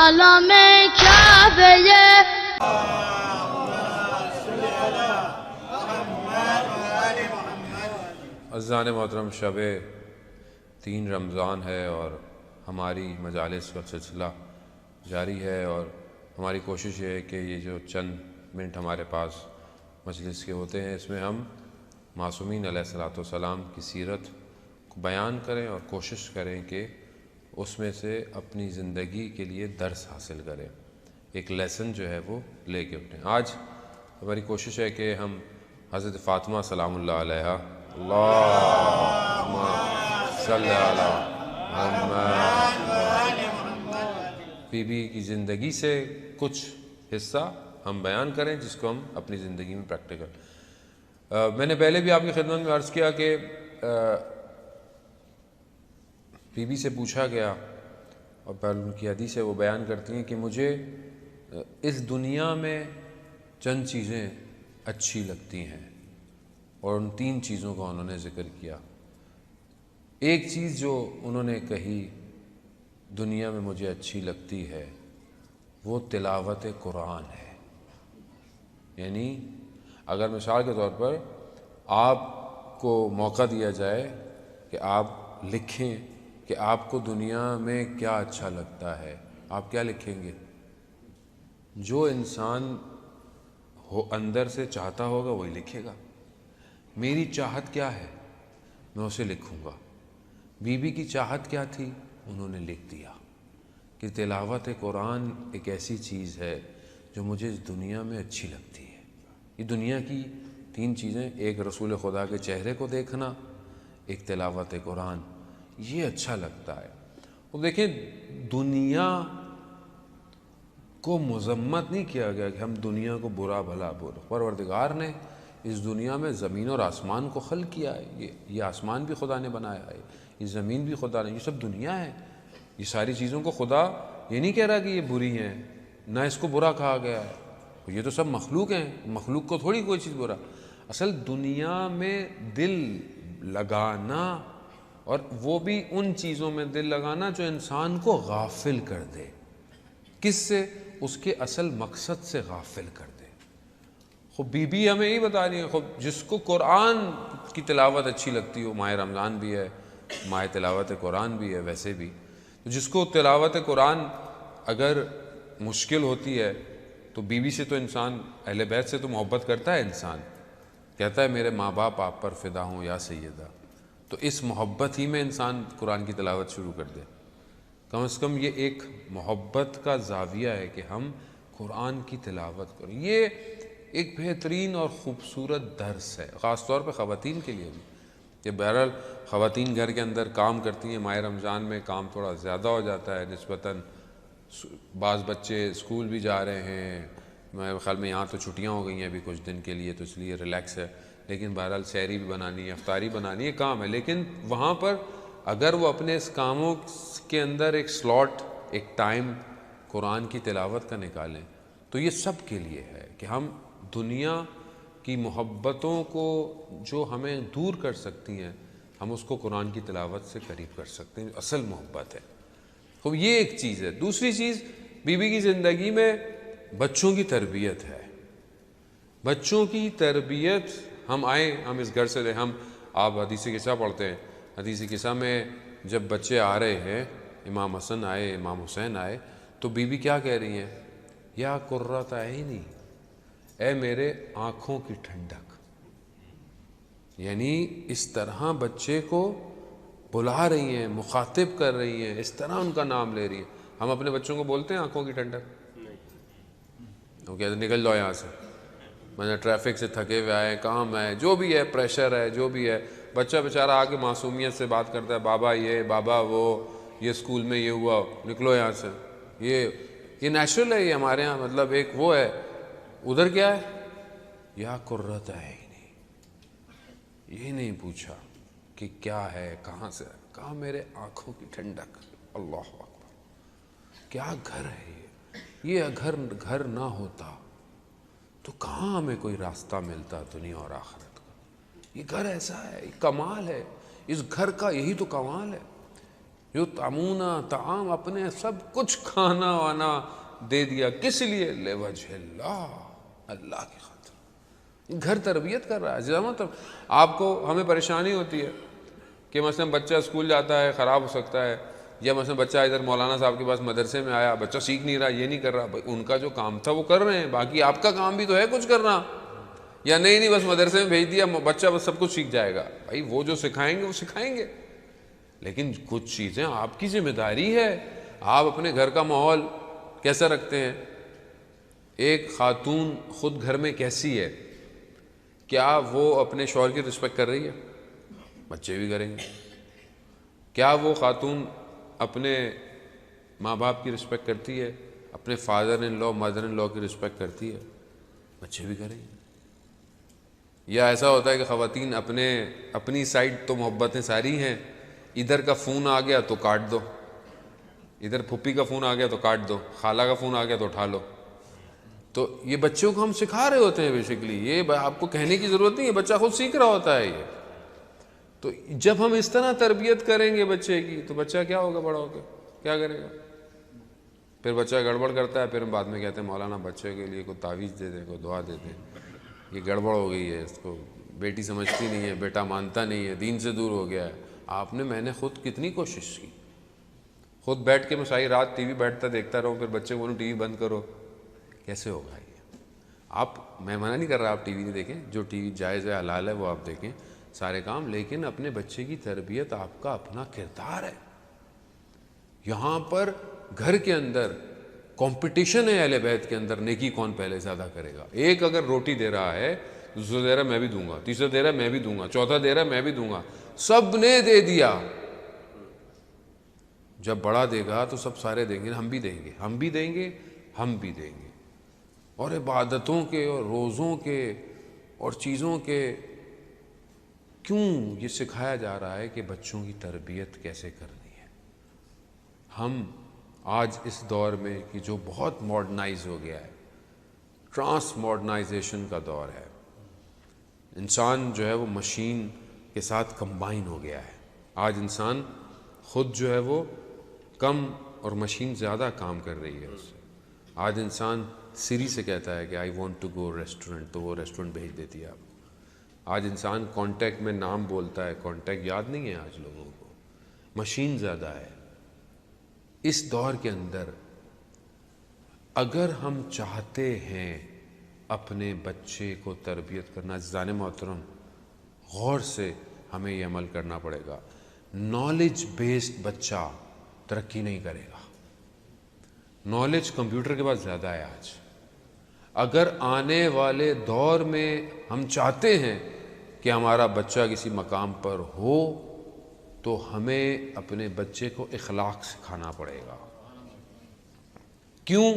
سلام کعبه عزیزان محترم، شب 3 رمضان ہے اور ہماری مجالس کا سلسلہ جاری ہے، اور ہماری کوشش یہ ہے کہ یہ جو چند منٹ ہمارے پاس مجلس کے ہوتے ہیں اس میں ہم معصومین علیہ الصلوۃ والسلام کی سیرت کو بیان کریں اور کوشش کریں کہ اس میں سے اپنی زندگی کے لیے درس حاصل کریں، ایک لیسن جو ہے وہ لے کے اٹھیں۔ آج ہماری کوشش ہے کہ ہم حضرت فاطمہ سلام اللہ علیہا اللہم صلی علی محمد بی بی کی زندگی سے کچھ حصہ ہم بیان کریں جس کو ہم اپنی زندگی میں پریکٹیکل۔ میں نے پہلے بھی آپ کی خدمت میں عرض کیا کہ بی بی سے پوچھا گیا، اور پہلے ان کی حدیث ہے وہ بیان کرتی ہیں کہ مجھے اس دنیا میں چند چیزیں اچھی لگتی ہیں، اور ان 3 چیزوں کا انہوں نے ذکر کیا۔ ایک چیز جو انہوں نے کہی دنیا میں مجھے اچھی لگتی ہے وہ تلاوت قرآن ہے۔ یعنی اگر مثال کے طور پر آپ کو موقع دیا جائے کہ آپ لکھیں کہ آپ کو دنیا میں کیا اچھا لگتا ہے، آپ کیا لکھیں گے؟ جو انسان اندر سے چاہتا ہوگا وہی لکھے گا۔ میری چاہت کیا ہے میں اسے لکھوں گا۔ بی بی کی چاہت کیا تھی انہوں نے لکھ دیا کہ تلاوت قرآن ایک ایسی چیز ہے جو مجھے اس دنیا میں اچھی لگتی ہے۔ یہ دنیا کی 3 چیزیں، ایک رسول خدا کے چہرے کو دیکھنا، ایک تلاوت قرآن، یہ اچھا لگتا ہے۔ اور دیکھیں دنیا کو مذمت نہیں کیا گیا کہ ہم دنیا کو برا بھلا بول، پروردگار نے اس دنیا میں زمین اور آسمان کو خلق کیا ہے، یہ آسمان بھی خدا نے بنایا ہے، یہ زمین بھی خدا نے، یہ سب دنیا ہے۔ یہ ساری چیزوں کو خدا یہ نہیں کہہ رہا کہ یہ بری ہیں، نہ اس کو برا کہا گیا ہے، یہ تو سب مخلوق ہیں، مخلوق کو تھوڑی کوئی چیز برا۔ اصل دنیا میں دل لگانا، اور وہ بھی ان چیزوں میں دل لگانا جو انسان کو غافل کر دے، کس سے؟ اس کے اصل مقصد سے غافل کر دے۔ خب بی بی ہمیں یہی بتا رہی ہے، خب جس کو قرآن کی تلاوت اچھی لگتی ہو، ماہ رمضان بھی ہے، ماہ تلاوت قرآن بھی ہے، ویسے بھی جس کو تلاوت قرآن اگر مشکل ہوتی ہے تو بی بی سے تو انسان، اہل بیت سے تو محبت کرتا ہے، انسان کہتا ہے میرے ماں باپ آپ پر فدا ہوں یا سیدہ، تو اس محبت ہی میں انسان قرآن کی تلاوت شروع کر دے۔ کم از کم یہ ایک محبت کا زاویہ ہے کہ ہم قرآن کی تلاوت کریں۔ یہ ایک بہترین اور خوبصورت درس ہے، خاص طور پہ خواتین کے لیے بھی، کہ بہرحال خواتین گھر کے اندر کام کرتی ہیں، ماہ رمضان میں کام تھوڑا زیادہ ہو جاتا ہے نسبتاً، بعض بچے اسکول بھی جا رہے ہیں، میرے خیال میں یہاں تو چھٹیاں ہو گئی ہیں ابھی کچھ دن کے لیے تو اس لیے ریلیکس ہے، لیکن بہرحال سحری بھی بنانی ہے، افطاری بنانی ہے، کام ہے، لیکن وہاں پر اگر وہ اپنے اس کاموں کے اندر ایک سلاٹ، ایک ٹائم قرآن کی تلاوت کا نکالیں تو یہ سب کے لیے ہے کہ ہم دنیا کی محبتوں کو جو ہمیں دور کر سکتی ہیں ہم اس کو قرآن کی تلاوت سے قریب کر سکتے ہیں، اصل محبت ہے۔ تو یہ ایک چیز ہے۔ دوسری چیز بی بی کی زندگی میں بچوں کی تربیت ہے۔ بچوں کی تربیت، ہم آئیں، ہم اس گھر سے ہم، آپ حدیث قصہ پڑھتے ہیں، حدیث قصہ میں جب بچے آ رہے ہیں، امام حسن آئے، امام حسین آئے، تو بی بی کیا کہہ رہی ہیں؟ یا قرۃ عینی، اے میرے آنکھوں کی ٹھنڈک۔ یعنی اس طرح بچے کو بلا رہی ہیں، مخاطب کر رہی ہیں، اس طرح ان کا نام لے رہی ہیں۔ ہم اپنے بچوں کو بولتے ہیں آنکھوں کی ٹھنڈک؟ وہ کہتے ہیں نکل جاؤ یہاں سے، میں نے ٹریفک سے تھکے ہوئے آئے، کام ہے، جو بھی ہے، پریشر ہے، جو بھی ہے، بچہ بیچارہ آ کے معصومیت سے بات کرتا ہے، بابا یہ، بابا وہ، یہ اسکول میں یہ ہوا، نکلو یہاں سے۔ یہ نیچرل ہے، یہ ہمارے ہاں مطلب ایک وہ ہے۔ ادھر کیا ہے؟ یا قرۃ عینی، یہ نہیں پوچھا کہ کیا ہے، کہاں سے ہے، کہا میرے آنکھوں کی ٹھنڈک۔ اللہ اکبر، کیا گھر ہے یہ گھر نہ ہوتا تو کہاں ہمیں کوئی راستہ ملتا دنیا اور آخرت کا۔ یہ گھر ایسا ہے، یہ کمال ہے، اس گھر کا یہی تو کمال ہے یطعمون طعام، اپنے سب کچھ کھانا وانا دے دیا، کس لیے؟ لوجہ اللہ، اللہ کی خاطر. گھر تربیت کر رہا ہے. مطلب آپ کو ہمیں پریشانی ہوتی ہے کہ مثلا بچہ اسکول جاتا ہے خراب ہو سکتا ہے، یا مثلا بچہ ادھر مولانا صاحب کے پاس مدرسے میں آیا، بچہ سیکھ نہیں رہا، یہ نہیں کر رہا. بھائی ان کا جو کام تھا وہ کر رہے ہیں، باقی آپ کا کام بھی تو ہے کچھ کرنا. یا نہیں بس مدرسے میں بھیج دیا، بچہ بس سب کچھ سیکھ جائے گا. بھائی وہ جو سکھائیں گے وہ سکھائیں گے، لیکن کچھ چیزیں آپ کی ذمہ داری ہے. آپ اپنے گھر کا ماحول کیسا رکھتے ہیں؟ ایک خاتون خود گھر میں کیسی ہے؟ کیا وہ اپنے شوہر کی رسپیکٹ کر رہی ہے؟ بچے بھی کریں گے. کیا وہ خاتون اپنے ماں باپ کی رسپیکٹ کرتی ہے؟ اپنے فادر ان لا مدر ان لا کی رسپیکٹ کرتی ہے؟ بچے بھی کریں گے. یا ایسا ہوتا ہے کہ خواتین اپنی سائڈ تو محبتیں ساری ہیں، ادھر کا فون آ گیا تو کاٹ دو، ادھر پھپھی کا فون آ گیا تو کاٹ دو، خالہ کا فون آ گیا تو اٹھا لو. تو یہ بچوں کو ہم سکھا رہے ہوتے ہیں بیسیکلی. یہ آپ کو کہنے کی ضرورت نہیں ہے، بچہ خود سیکھ رہا ہوتا ہے. یہ تو جب ہم اس طرح تربیت کریں گے بچے کی، تو بچہ کیا ہوگا بڑا ہو کے؟ کیا کرے گا؟ پھر بچہ گڑبڑ کرتا ہے، پھر ہم بعد میں کہتے ہیں مولانا بچے کے لیے کوئی تعویذ دے دیں، کوئی دعا دے دیں، یہ گڑبڑ ہو گئی ہے، اس کو بیٹی سمجھتی نہیں ہے، بیٹا مانتا نہیں ہے، دین سے دور ہو گیا ہے. میں نے خود کتنی کوشش کی، خود بیٹھ کے میں ساری رات ٹی وی بیٹھتا دیکھتا رہوں، پھر بچے کو بولوں ٹی وی بند کرو. کیسے ہوگا یہ؟ میں منع نہیں کر رہا آپ ٹی وی نہیں دیکھیں، جو ٹی وی جائز ہے حلال ہے وہ آپ دیکھیں سارے کام، لیکن اپنے بچے کی تربیت آپ کا اپنا کردار ہے. یہاں پر گھر کے اندر کمپٹیشن ہے اہل بیت کے اندر، نیکی کون پہلے زیادہ کرے گا. ایک اگر روٹی دے رہا ہے، دوسرا دے رہا ہے میں بھی دوں گا، تیسرا دے رہا ہے میں بھی دوں گا، چوتھا دے رہا ہے میں بھی دوں گا، سب نے دے دیا. جب بڑا دے گا تو سب سارے دیں گے، ہم بھی دیں گے، ہم بھی دیں گے، ہم بھی دیں گے. اور عبادتوں کے اور روزوں کے اور چیزوں کے کیوں یہ سکھایا جا رہا ہے کہ بچوں کی تربیت کیسے کرنی ہے. ہم آج اس دور میں کہ جو بہت ماڈرنائز ہو گیا ہے، ٹرانس ماڈرنائزیشن کا دور ہے، انسان جو ہے وہ مشین کے ساتھ کمبائن ہو گیا ہے. آج انسان خود جو ہے وہ کم اور مشین زیادہ کام کر رہی ہے اس سے. آج انسان سری سے کہتا ہے کہ I want to go restaurant, تو وہ ریسٹورنٹ بھیج دیتی ہے آپ کو. آج انسان کانٹیکٹ میں نام بولتا ہے، کانٹیکٹ یاد نہیں ہے آج لوگوں کو، مشین زیادہ ہے. اس دور کے اندر اگر ہم چاہتے ہیں اپنے بچے کو تربیت کرنا، عزیزان محترم غور سے ہمیں یہ عمل کرنا پڑے گا. نالج بیسڈ بچہ ترقی نہیں کرے گا. نالج کمپیوٹر کے پاس زیادہ ہے آج. اگر آنے والے دور میں ہم چاہتے ہیں کہ ہمارا بچہ کسی مقام پر ہو، تو ہمیں اپنے بچے کو اخلاق سکھانا پڑے گا. کیوں؟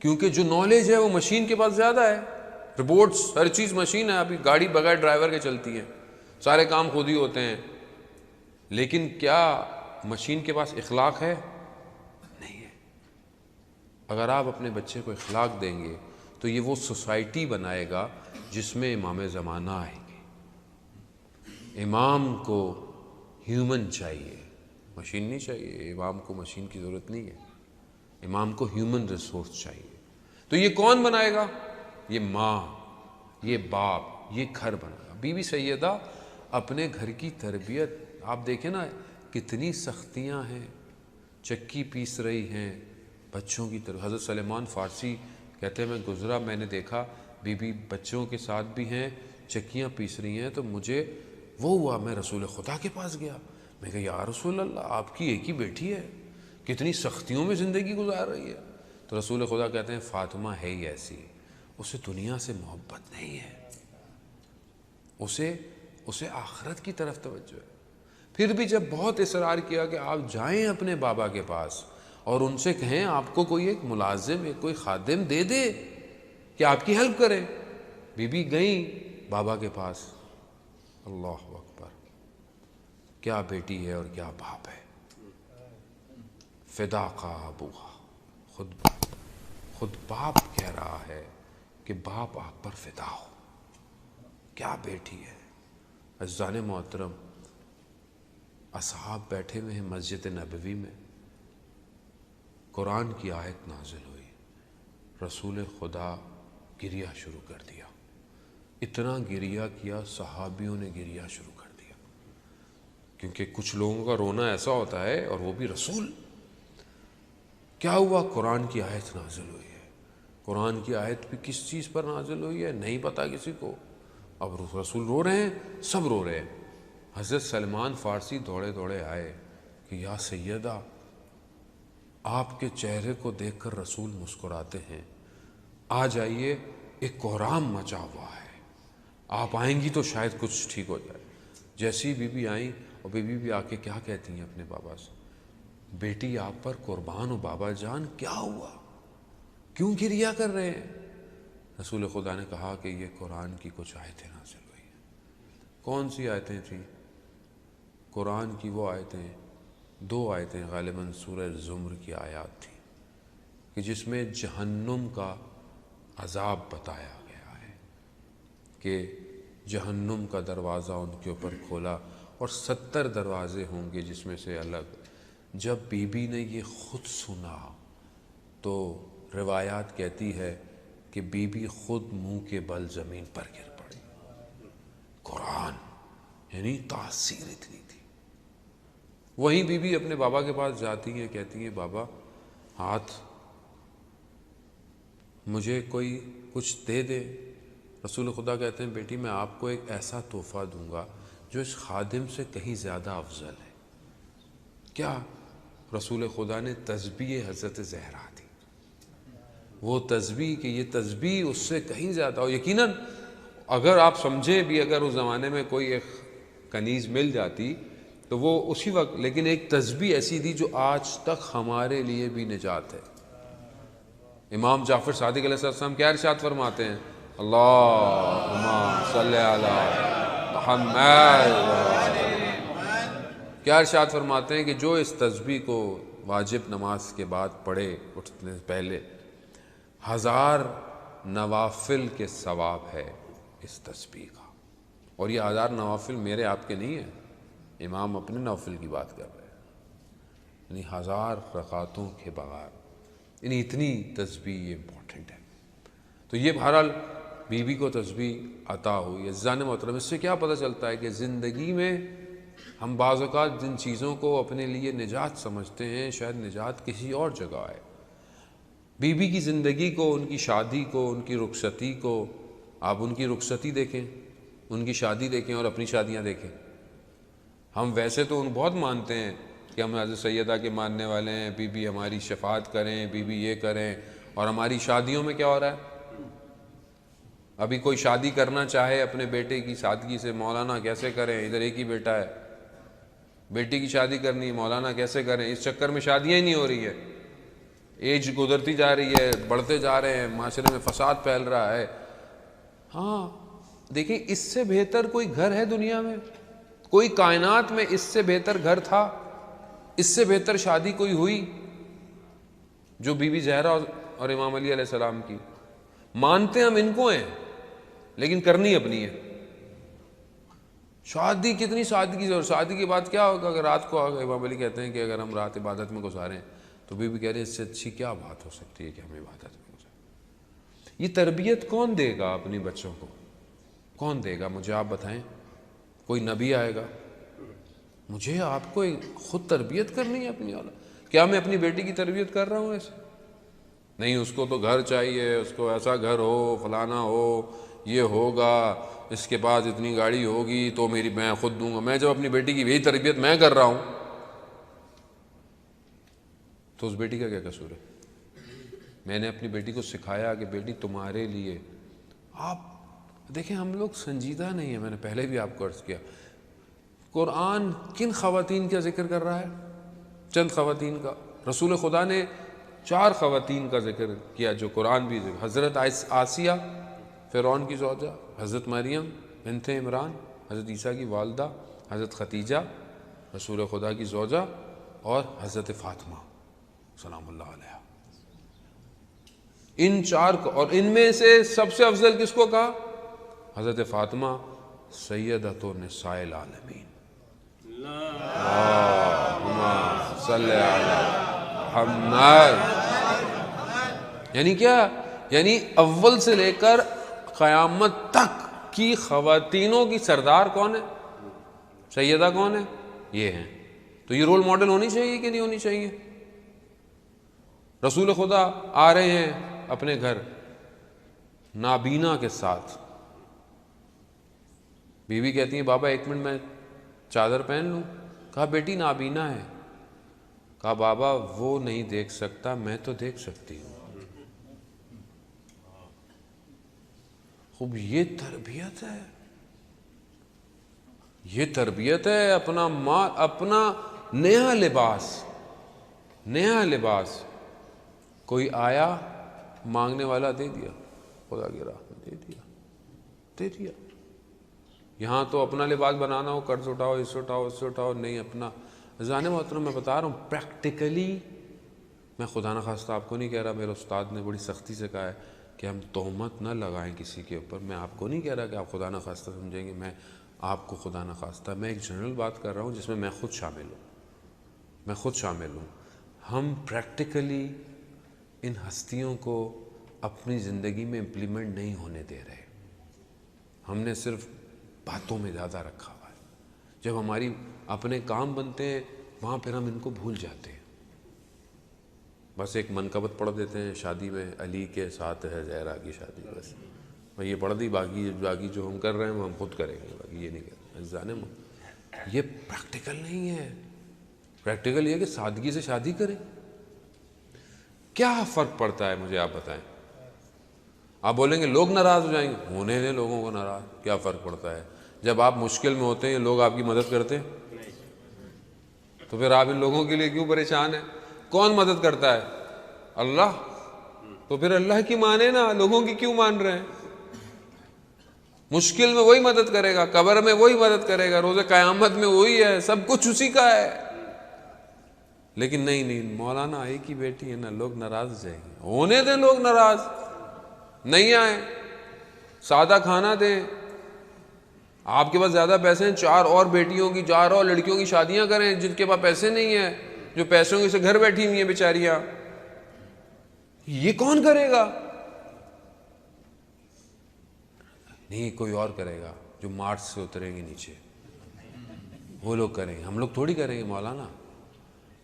کیونکہ جو نالج ہے وہ مشین کے پاس زیادہ ہے. رپورٹس، ہر چیز مشین ہے. ابھی گاڑی بغیر ڈرائیور کے چلتی ہے، سارے کام خود ہی ہوتے ہیں. لیکن کیا مشین کے پاس اخلاق ہے؟ نہیں ہے. اگر آپ اپنے بچے کو اخلاق دیں گے تو یہ وہ سوسائٹی بنائے گا جس میں امام زمانہ آئیں گے. امام کو ہیومن چاہیے، مشین نہیں چاہیے. امام کو مشین کی ضرورت نہیں ہے، امام کو ہیومن ریسورس چاہیے. تو یہ کون بنائے گا؟ یہ ماں، یہ باپ، یہ گھر بنائے گا. بی بی سیدہ اپنے گھر کی تربیت، آپ دیکھیں نا کتنی سختیاں ہیں. چکی پیس رہی ہیں بچوں کی طرف. حضرت سلیمان فارسی کہتے ہیں میں گزرا، میں نے دیکھا بی بی بچوں کے ساتھ بھی ہیں، چکیاں پیس رہی ہیں. تو مجھے وہ ہوا، میں رسول خدا کے پاس گیا. میں کہا یا رسول اللہ، آپ کی ایک ہی بیٹی ہے، کتنی سختیوں میں زندگی گزار رہی ہے. تو رسول خدا کہتے ہیں فاطمہ ہے ہی ایسی، اسے دنیا سے محبت نہیں ہے، اسے آخرت کی طرف توجہ ہے. پھر بھی جب بہت اصرار کیا کہ آپ جائیں اپنے بابا کے پاس اور ان سے کہیں آپ کو کوئی ایک ملازم، ایک کوئی خادم دے دے کہ آپ کی ہیلپ کرے. بی بی گئیں بابا کے پاس. اللہ اکبر، کیا بیٹی ہے اور کیا باپ ہے. فدا کا ابوہا، خود باپ کہہ رہا ہے کہ باپ آپ پر فدا ہو. کیا بیٹی ہے. عزیزان محترم، اصحاب بیٹھے ہوئے ہیں مسجد نبوی میں، قرآن کی آیت نازل ہوئی، رسول خدا گریہ شروع کر دیا، اتنا گریہ کیا صحابیوں نے گریہ شروع کر دیا، کیونکہ کچھ لوگوں کا رونا ایسا ہوتا ہے، اور وہ بھی رسول۔ کیا ہوا؟ قرآن کی آیت نازل ہوئی ہے۔ قرآن کی آیت بھی کس چیز پر نازل ہوئی ہے نہیں پتا کسی کو، اب رسول رو رہے ہیں، سب رو رہے ہیں۔ حضرت سلمان فارسی دوڑے دوڑے آئے کہ یا سیدہ، آپ کے چہرے کو دیکھ کر رسول مسکراتے ہیں، آ جائیے، ایک کوہرام مچا ہوا ہے، آپ آئیں گی تو شاید کچھ ٹھیک ہو جائے۔ جیسی بی بی آئیں، اور بی بی آ کے کیا کہتی ہیں اپنے بابا سے، بیٹی آپ پر قربان ہو بابا جان، کیا ہوا، کیوں گریہ کر رہے ہیں؟ رسول خدا نے کہا کہ یہ قرآن کی کچھ آیتیں نازل ہوئی ہیں۔ کون سی آیتیں تھیں؟ قرآن کی وہ آیتیں، دو آیتیں غالباً سورہ زمر کی آیات تھیں، کہ جس میں جہنم کا عذاب بتایا گیا ہے، کہ جہنم کا دروازہ ان کے اوپر کھولا، اور 70 دروازے ہوں گے جس میں سے الگ۔ جب بی بی نے یہ خود سنا تو روایات کہتی ہے کہ بی بی خود منہ کے بل زمین پر گر پڑی۔ قرآن یعنی تاثیر اتنی تھی۔ وہیں بی بی اپنے بابا کے پاس جاتی ہیں، کہتی ہیں بابا ہاتھ، مجھے کوئی کچھ دے دے۔ رسول خدا کہتے ہیں بیٹی میں آپ کو ایک ایسا تحفہ دوں گا جو اس خادم سے کہیں زیادہ افضل ہے۔ کیا؟ رسول خدا نے تسبیح حضرت زہرا دی، وہ تسبیح کہ یہ تسبیح اس سے کہیں زیادہ ہو۔ یقیناً اگر آپ سمجھیں بھی، اگر اس زمانے میں کوئی ایک کنیز مل جاتی تو وہ اسی وقت، لیکن ایک تسبیح ایسی دی جو آج تک ہمارے لیے بھی نجات ہے۔ امام جعفر صادق علیہ السلام کیا ارشاد فرماتے ہیں؟ اللہم صلی علی محمد۔ کیا ارشاد فرماتے ہیں کہ جو اس تسبیح کو واجب نماز کے بعد پڑھے اٹھنے سے پہلے، 1000 نوافل کے ثواب ہے اس تسبیح کا۔ اور یہ 1000 نوافل میرے آپ کے نہیں ہیں، امام اپنے نوافل کی بات کر رہے ہیں، یعنی 1000 رکعتوں کے بغیر، یعنی اتنی تسبیح یہ امپورٹنٹ ہے۔ تو یہ بہرحال بی بی کو تسبیح عطا ہوئی۔ عزیزان محترم، اس سے کیا پتہ چلتا ہے کہ زندگی میں ہم بعض اوقات جن چیزوں کو اپنے لیے نجات سمجھتے ہیں، شاید نجات کسی اور جگہ ہے۔ بی بی کی زندگی کو، ان کی شادی کو، ان کی رخصتی کو، آپ ان کی رخصتی دیکھیں، ان کی شادی دیکھیں اور اپنی شادیاں دیکھیں۔ ہم ویسے تو ان بہت مانتے ہیں کہ ہم حضرت سیدہ کے ماننے والے ہیں، بی بی ہماری شفاعت کریں، بی بی یہ کریں، اور ہماری شادیوں میں کیا ہو رہا ہے؟ ابھی کوئی شادی کرنا چاہے اپنے بیٹے کی سادگی سے، مولانا کیسے کریں، ادھر ایک ہی بیٹا ہے، بیٹی کی شادی کرنی ہے، مولانا کیسے کریں؟ اس چکر میں شادیاں ہی نہیں ہو رہی ہے، ایج گزرتی جا رہی ہے، بڑھتے جا رہے ہیں، معاشرے میں فساد پھیل رہا ہے۔ ہاں دیکھیں، اس سے بہتر کوئی گھر ہے دنیا میں؟ کوئی کائنات میں اس سے بہتر گھر تھا؟ اس سے بہتر شادی کوئی ہوئی جو بی بی زہرا اور امام علی علیہ السلام کی؟ مانتے ہم ان کو ہیں، لیکن کرنی اپنی ہے۔ شادی کتنی سادگی سے، اور شادی کے بعد کیا ہوگا؟ اگر رات کو امام علی کہتے ہیں کہ اگر ہم رات عبادت میں گزاریں تو بی بی کہہ رہے ہیں اس سے اچھی کیا بات ہو سکتی ہے کہ ہم عبادت میں گزاریں۔ یہ تربیت کون دے گا اپنی بچوں کو؟ کون دے گا؟ مجھے آپ بتائیں، کوئی نبی آئے گا؟ مجھے آپ کو خود تربیت کرنی ہے اپنی اولاد۔ کیا میں اپنی بیٹی کی تربیت کر رہا ہوں ایسے؟ نہیں، اس کو تو گھر چاہیے، اس کو ایسا گھر ہو، فلانا ہو، یہ ہوگا، اس کے پاس اتنی گاڑی ہوگی تو میں خود دوں گا۔ میں جب اپنی بیٹی کی یہی تربیت میں کر رہا ہوں تو اس بیٹی کا کیا قصور ہے؟ میں نے اپنی بیٹی کو سکھایا کہ بیٹی تمہارے لیے، آپ دیکھیں ہم لوگ سنجیدہ نہیں ہیں۔ میں نے پہلے بھی آپ کو عرض کیا، قرآن کن خواتین کا ذکر کر رہا ہے؟ چند خواتین کا۔ رسول خدا نے 4 خواتین کا ذکر کیا جو قرآن بھی ذکر، حضرت آسیہ فرعون کی زوجہ، حضرت مریم بنت عمران، حضرت عیسیٰ کی والدہ حضرت ختیجہ رسول خدا کی زوجہ، اور حضرت فاطمہ سلام اللہ علیہ۔ ان 4 کو، اور ان میں سے سب سے افضل کس کو کہا؟ حضرت فاطمہ سیدۃ نساء العالمین۔ اللہم صلی علی محمد. یعنی کیا؟ یعنی اول سے لے کر قیامت تک کی خواتینوں کی سردار کون ہے؟ سیدہ کون ہے؟ یہ ہیں. تو یہ رول ماڈل ہونی چاہیے کہ نہیں ہونی چاہیے؟ رسول خدا آ رہے ہیں اپنے گھر نابینا کے ساتھ. بیوی کہتی ہیں بابا ایک منٹ میں چادر پہن لوں. کہا بیٹی نابینا ہے. کہا بابا وہ نہیں دیکھ سکتا، میں تو دیکھ سکتی ہوں. خوب یہ تربیت ہے، یہ تربیت ہے. اپنا ماں، اپنا نیا لباس کوئی آیا مانگنے والا دے دیا، خدا کی راہ میں دے دیا. یہاں تو اپنا لباس بنانا ہو، قرض اٹھاؤ، اس سے اٹھاؤ، نہیں اپنا. جانے محترم میں بتا رہا ہوں پریکٹیکلی. میں خدا نخواستہ آپ کو نہیں کہہ رہا، میرے استاد نے بڑی سختی سے کہا ہے کہ ہم تہمت نہ لگائیں کسی کے اوپر. میں آپ کو نہیں کہہ رہا کہ آپ خدا نخواستہ سمجھیں گے، میں آپ کو خدا نخواستہ، میں ایک جنرل بات کر رہا ہوں جس میں میں خود شامل ہوں. ہم پریکٹیکلی ان ہستیوں کو اپنی زندگی میں امپلیمنٹ نہیں ہونے دے رہے. ہم نے صرف باتوں میں زیادہ رکھا ہوا ہے. جب ہماری اپنے کام بنتے ہیں وہاں پھر ہم ان کو بھول جاتے ہیں. بس ایک منقبت پڑھ دیتے ہیں شادی میں، علی کے ساتھ ہے زہرا کی شادی، بس میں یہ پڑھ دی، باقی جو ہم کر رہے ہیں وہ ہم خود کریں گے، باقی یہ نہیں کریں. یہ پریکٹیکل نہیں ہے. پریکٹیکل یہ کہ سادگی سے شادی کریں. کیا فرق پڑتا ہے مجھے آپ بتائیں؟ آپ بولیں گے لوگ ناراض ہو جائیں گے، ہونے دیں لوگوں کو ناراض. کیا فرق پڑتا ہے؟ جب آپ مشکل میں ہوتے ہیں لوگ آپ کی مدد کرتے ہیں، تو پھر آپ ان لوگوں کے لیے کیوں پریشان ہیں؟ کون مدد کرتا ہے؟ اللہ. تو پھر اللہ کی مانے نا، لوگوں کی کیوں مان رہے ہیں؟ مشکل میں وہی مدد کرے گا، قبر میں وہی مدد کرے گا، روز قیامت میں وہی ہے، سب کچھ اسی کا ہے. لیکن نہیں مولانا ایک ہی بیٹی ہے نا، لوگ ناراض ہو جائیں گے. ہونے دیں لوگ ناراض، نہیں آئیں، سادہ کھانا دیں. آپ کے پاس زیادہ پیسے ہیں، 4 اور بیٹیوں کی، 4 اور لڑکیوں کی شادیاں کریں. جن کے پاس پیسے نہیں ہیں، جو پیسوں سے گھر بیٹھی ہوئی ہیں بیچاریاں، یہ کون کرے گا؟ نہیں کوئی اور کرے گا، جو مارچ سے اتریں گے نیچے، وہ لوگ کریں گے. ہم لوگ تھوڑی کریں گے مولانا.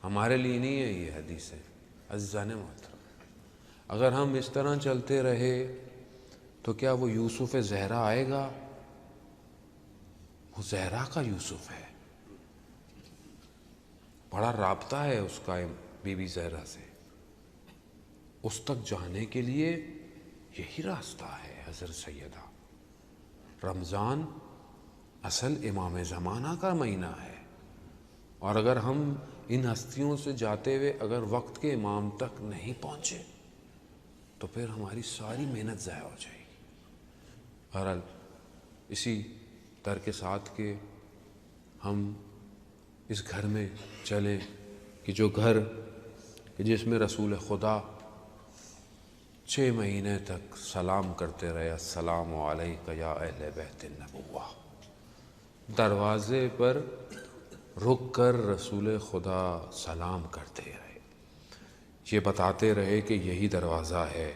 ہمارے لیے نہیں ہے یہ حدیث ہے. عزیزان محترم، اگر ہم اس طرح چلتے رہے تو کیا وہ یوسف زہرا آئے گا؟ وہ زہرا کا یوسف ہے. بڑا رابطہ ہے اس کا بی بی زہرا سے. اس تک جانے کے لیے یہی راستہ ہے حضرت سیدہ. رمضان اصل امام زمانہ کا مہینہ ہے، اور اگر ہم ان ہستیوں سے جاتے ہوئے اگر وقت کے امام تک نہیں پہنچے تو پھر ہماری ساری محنت ضائع ہو جائے گی. بہرحال اسی در کے ساتھ کہ ہم اس گھر میں چلیں کہ جو گھر کہ جس میں رسول خدا 6 مہینے تک سلام کرتے رہے، السلام علیکم یا اہل بیت النبوہ. دروازے پر رک کر رسول خدا سلام کرتے رہے، یہ بتاتے رہے کہ یہی دروازہ ہے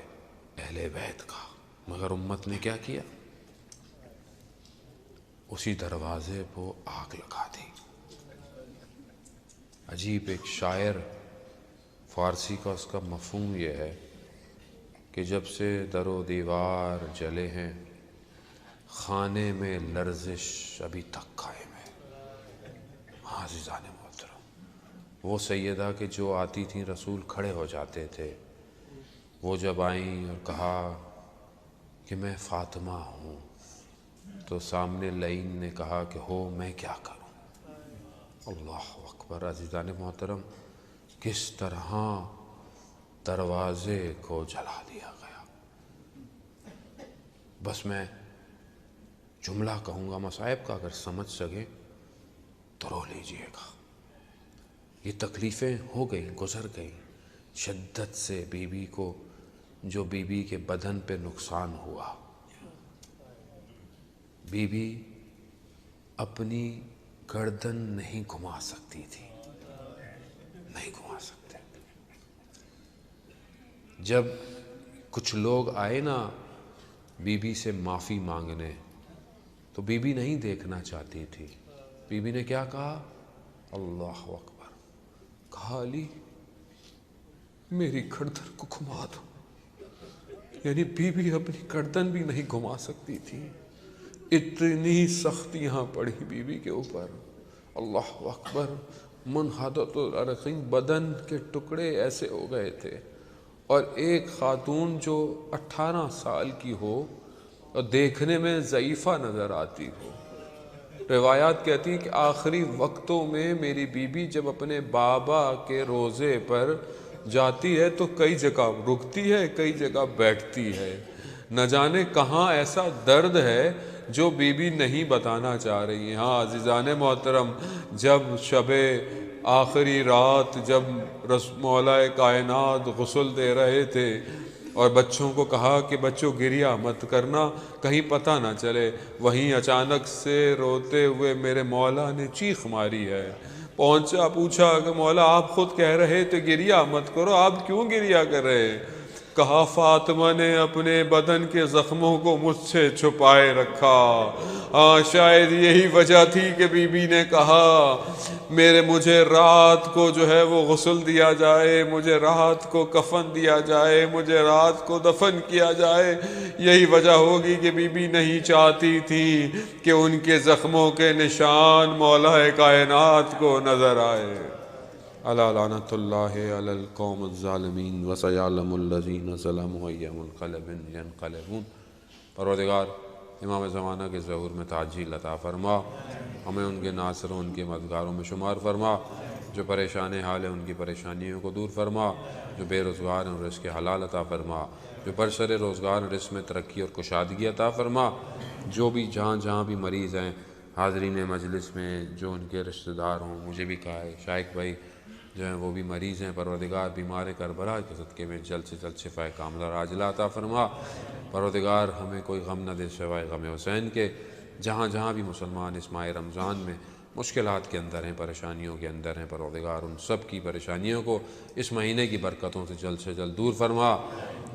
اہل بیت کا. مگر امت نے کیا کیا؟ اسی دروازے کو آگ لگا دی. عجیب ایک شاعر فارسی کا، اس کا مفہوم یہ ہے کہ جب سے در و دیوار جلے ہیں، خانے میں لرزش ابھی تک قائم ہے. عزیزان محترم، وہ سیدہ کہ جو آتی تھیں رسول کھڑے ہو جاتے تھے، وہ جب آئیں اور کہا کہ میں فاطمہ ہوں، تو سامنے لعین نے کہا کہ ہو میں کیا کروں. اللہ اکبر. عزیزان محترم، کس طرح دروازے کو جلا دیا گیا. بس میں جملہ کہوں گا مصائب کا، اگر سمجھ سکیں تو رو لیجئے گا. یہ تکلیفیں ہو گئیں، گزر گئیں شدت سے. بیوی کو جو بیوی کے بدن پہ نقصان ہوا، بیوی اپنی گردن نہیں گھما سکتی تھی، نہیں گھما سکتے۔ جب کچھ لوگ آئے نا بی بی سے معافی مانگنے، تو بی بی نہیں دیکھنا چاہتی تھی۔ بی بی نے کیا کہا؟ اللہ اکبر، کہا علی میری گردن کو گھما دو۔ یعنی بی بی اپنی گردن بھی نہیں گھما سکتی تھی، اتنی سختیاں پڑی بی بی کے اوپر۔ اللہ اکبر، منحدت العرقین، بدن کے ٹکڑے ایسے ہو گئے تھے۔ اور ایک خاتون جو 18 سال کی ہو اور دیکھنے میں ضعیفہ نظر آتی ہو، روایات کہتی ہیں کہ آخری وقتوں میں میری بی بی جب اپنے بابا کے روزے پر جاتی ہے تو کئی جگہ رکتی ہے، کئی جگہ بیٹھتی ہے۔ نہ جانے کہاں ایسا درد ہے جو بی بی نہیں بتانا چاہ رہی ہیں۔ ہاں عزیزان محترم، جب شب آخری رات جب مولا کائنات غسل دے رہے تھے اور بچوں کو کہا کہ بچوں گریہ مت کرنا کہیں پتہ نہ چلے، وہیں اچانک سے روتے ہوئے میرے مولا نے چیخ ماری ہے۔ پہنچا، پوچھا کہ مولا آپ خود کہہ رہے تھے گریہ مت کرو، آپ کیوں گریہ کر رہے؟ کہا فاطمہ نے اپنے بدن کے زخموں کو مجھ سے چھپائے رکھا۔ ہاں شاید یہی وجہ تھی کہ بی بی نے کہا مجھے رات کو جو ہے وہ غسل دیا جائے، مجھے رات کو کفن دیا جائے، مجھے رات کو دفن کیا جائے۔ یہی وجہ ہوگی کہ بی بی نہیں چاہتی تھی کہ ان کے زخموں کے نشان مولا کائنات کو نظر آئے۔ الا لعنت اللہ علی القوم الظالمین وسیعلم الذین ظلموا ای منقلب ینقلبون۔ پروردگار امام زمانہ کے ظہور میں تعجیل عطا فرما، ہمیں ان کے ناصروں ان کے مددگاروں میں شمار فرما۔ جو پریشان حال ہیں ان کی پریشانیوں کو دور فرما، جو بے روزگار ہیں ان رزق حلال عطا فرما، جو برسر روزگار رزق میں ترقی اور کشادگی عطا فرما۔ جو بھی جہاں بھی مریض ہیں حاضرین مجلس میں، جو ان کے رشتہ دار ہوں، مجھے بھی کہا ہے شائق بھائی جو ہیں وہ بھی مریض ہیں، پروردگار بیمار کربلا کے صدقے میں جلد سے جلد شفائے کاملہ عاجلہ عطا فرما۔ پروردگار ہمیں کوئی غم نہ دے سوائے غم حسین کے۔ جہاں بھی مسلمان اس ماہ رمضان میں مشکلات کے اندر ہیں، پریشانیوں کے اندر ہیں، پروردگار ان سب کی پریشانیوں کو اس مہینے کی برکتوں سے جلد دور فرما۔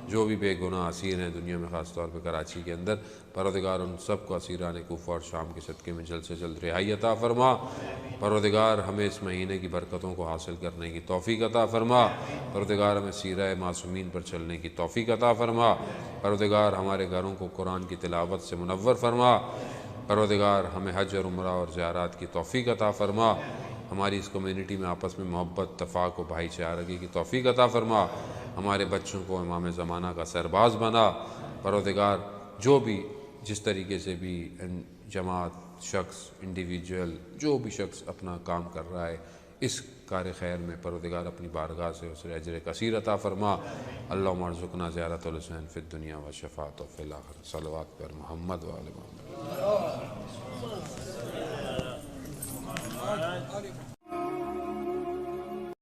جو بھی بے گناہ اسیر ہیں دنیا میں، خاص طور پہ کراچی کے اندر، پروردگار ان سب کو اسیران کوفہ اور شام کے صدقے میں جلد سے جلد رہائی عطا فرما۔ پروردگار ہمیں اس مہینے کی برکتوں کو حاصل کرنے کی توفیق عطا فرما۔ پروردگار ہمیں سیرہ معصومین پر چلنے کی توفیق عطا فرما۔ پروردگار ہمارے گھروں کو قرآن کی تلاوت سے منور فرما۔ پروردگار ہمیں حج اور عمرہ اور زیارات کی توفیق عطا فرما۔ ہماری اس کمیونٹی میں آپس میں محبت، اتفاق و بھائی چارگی کی توفیق عطا فرما۔ ہمارے بچوں کو امام زمانہ کا سرباز بنا۔ پروردگار جو بھی جس طریقے سے بھی جماعت، شخص، انڈیویجول، جو بھی شخص اپنا کام کر رہا ہے اس کار خیر میں، پروردگار اپنی بارگاہ سے اسے اجر کثیر عطا فرما۔ اللہم ارزقنا زیارت الحسین فی الدنیا و شفاعت فی الآخرہ۔ صلوات پر محمد و آل محمد۔